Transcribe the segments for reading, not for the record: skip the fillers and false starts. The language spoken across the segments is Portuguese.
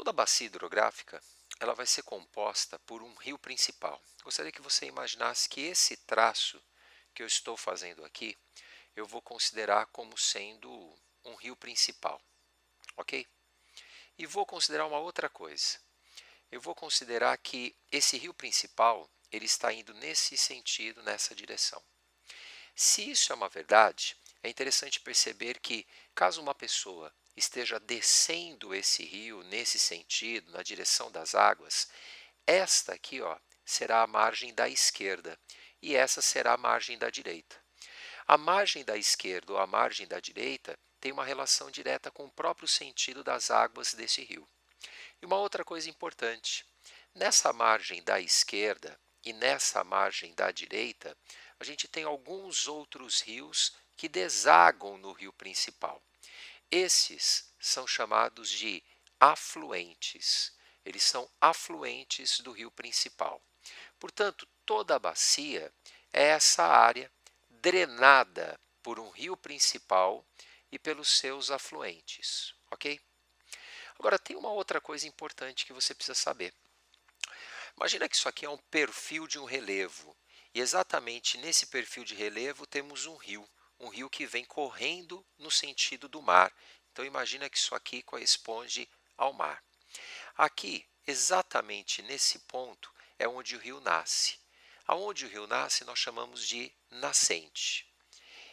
Toda bacia hidrográfica ela vai ser composta por um rio principal. Gostaria que você imaginasse que esse traço que eu estou fazendo aqui, eu vou considerar como sendo um rio principal, ok? E vou considerar uma outra coisa. Eu vou considerar que esse rio principal, ele está indo nesse sentido, nessa direção. Se isso é uma verdade, é interessante perceber que, caso uma pessoa esteja descendo esse rio nesse sentido, na direção das águas, esta aqui, ó, será a margem da esquerda e essa será a margem da direita. A margem da esquerda ou a margem da direita tem uma relação direta com o próprio sentido das águas desse rio. E uma outra coisa importante, nessa margem da esquerda e nessa margem da direita, a gente tem alguns outros rios que desagam no rio principal. Esses são chamados de afluentes. Eles são afluentes do rio principal. Portanto, toda a bacia é essa área drenada por um rio principal e pelos seus afluentes, ok? Agora, tem uma outra coisa importante que você precisa saber. Imagina que isso aqui é um perfil de um relevo. E exatamente nesse perfil de relevo temos um rio que vem correndo no sentido do mar. Então imagina que isso aqui corresponde ao mar. Aqui, exatamente nesse ponto, é onde o rio nasce. Aonde o rio nasce nós chamamos de nascente.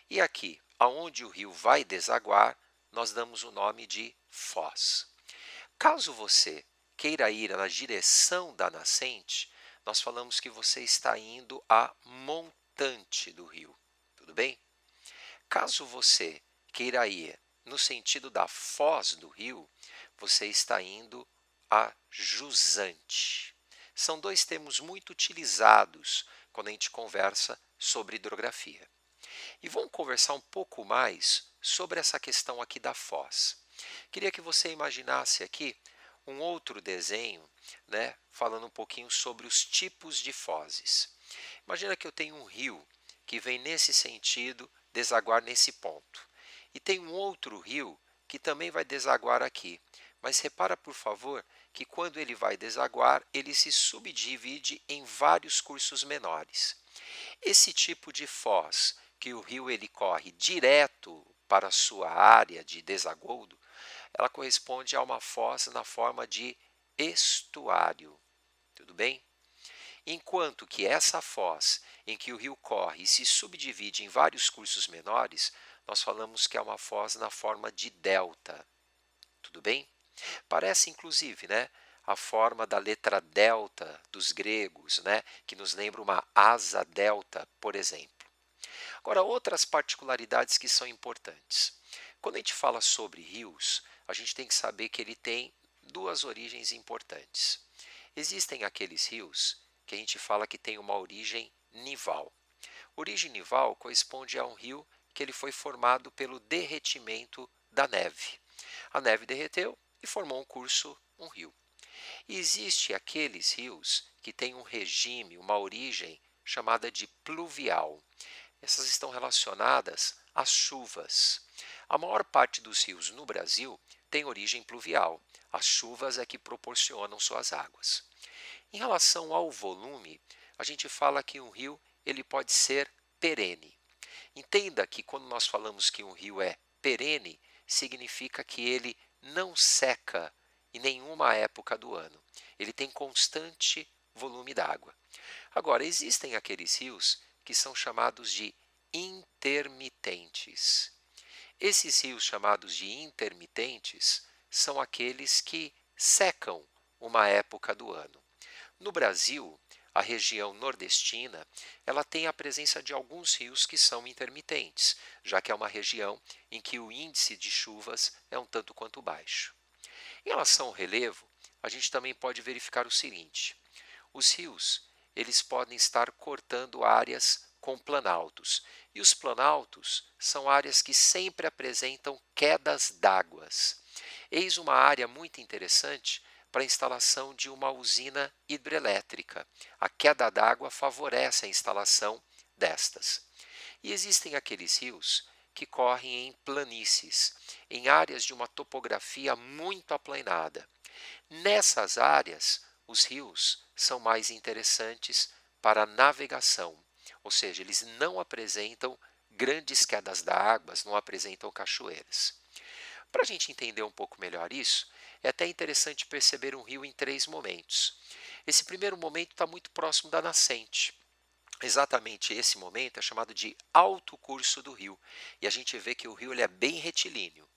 E aqui, aonde o rio vai desaguar, nós damos o nome de foz. Caso você queira ir na direção da nascente, nós falamos que você está indo a montante do rio, tudo bem? Caso você queira ir no sentido da foz do rio, você está indo a jusante. São dois termos muito utilizados quando a gente conversa sobre hidrografia. E vamos conversar um pouco mais sobre essa questão aqui da foz. Queria que você imaginasse aqui um outro desenho, né, falando um pouquinho sobre os tipos de fozes. Imagina que eu tenho um rio que vem nesse sentido desaguar nesse ponto. E tem um outro rio que também vai desaguar aqui. Mas repara, por favor, que quando ele vai desaguar, ele se subdivide em vários cursos menores. Esse tipo de foz, que o rio ele corre direto para a sua área de desaguodo, ela corresponde a uma foz na forma de estuário. Tudo bem? Enquanto que essa foz, em que o rio corre e se subdivide em vários cursos menores, nós falamos que é uma foz na forma de delta. Tudo bem? Parece, inclusive, né, a forma da letra delta dos gregos, né, que nos lembra uma asa delta, por exemplo. Agora, outras particularidades que são importantes. Quando a gente fala sobre rios, a gente tem que saber que ele tem duas origens importantes. Existem aqueles rios que a gente fala que tem uma origem nival. Origem nival corresponde a um rio que ele foi formado pelo derretimento da neve. A neve derreteu e formou um rio. E existe aqueles rios que têm um regime, uma origem chamada de pluvial. Essas estão relacionadas às chuvas. A maior parte dos rios no Brasil tem origem pluvial. As chuvas é que proporcionam suas águas. Em relação ao volume, a gente fala que um rio ele pode ser perene. Entenda que quando nós falamos que um rio é perene, significa que ele não seca em nenhuma época do ano. Ele tem constante volume d'água. Agora, existem aqueles rios que são chamados de intermitentes. Esses rios chamados de intermitentes são aqueles que secam uma época do ano. No Brasil, a região nordestina, ela tem a presença de alguns rios que são intermitentes, já que é uma região em que o índice de chuvas é um tanto quanto baixo. Em relação ao relevo, a gente também pode verificar o seguinte: os rios, eles podem estar cortando áreas com planaltos, e os planaltos são áreas que sempre apresentam quedas d'águas. Eis uma área muito interessante para a instalação de uma usina hidrelétrica. A queda d'água favorece a instalação destas. E existem aqueles rios que correm em planícies, em áreas de uma topografia muito aplanada. Nessas áreas, os rios são mais interessantes para a navegação, ou seja, eles não apresentam grandes quedas d'água, não apresentam cachoeiras. Para a gente entender um pouco melhor isso, é até interessante perceber um rio em três momentos. Esse primeiro momento está muito próximo da nascente. Exatamente esse momento é chamado de alto curso do rio, e a gente vê que o rio ele é bem retilíneo.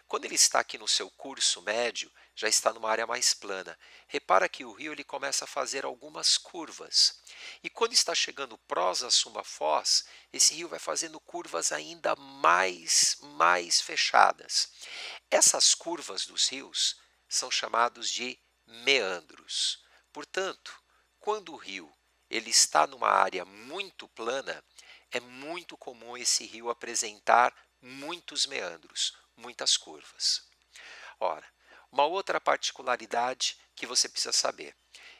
Quando ele está aqui no seu curso médio, já está numa área mais plana. Repara que o rio ele começa a fazer algumas curvas. E quando está chegando prós a Suma Foz, esse rio vai fazendo curvas ainda mais fechadas. Essas curvas dos rios são chamados de meandros. Portanto, quando o rio ele está numa área muito plana, é muito comum esse rio apresentar muitos meandros, muitas curvas. Ora, uma outra particularidade que você precisa saber.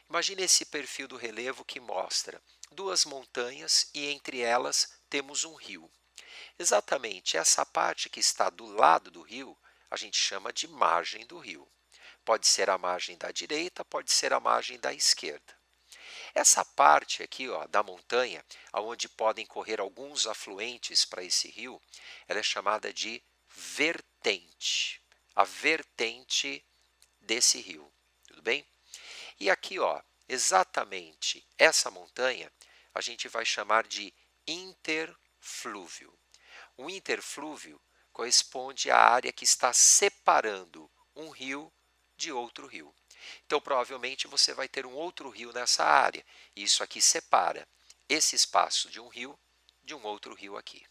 Imagine esse perfil do relevo que mostra duas montanhas e entre elas temos um rio. Exatamente essa parte que está do lado do rio, a gente chama de margem do rio. Pode ser a margem da direita, pode ser a margem da esquerda. Essa parte aqui, ó, da montanha, onde podem correr alguns afluentes para esse rio, ela é chamada de vertente. A vertente desse rio, tudo bem? E aqui, ó, exatamente essa montanha, a gente vai chamar de interflúvio. O interflúvio corresponde à área que está separando um rio de outro rio. Então, provavelmente, você vai ter um outro rio nessa área. E isso aqui separa esse espaço de um rio de um outro rio aqui.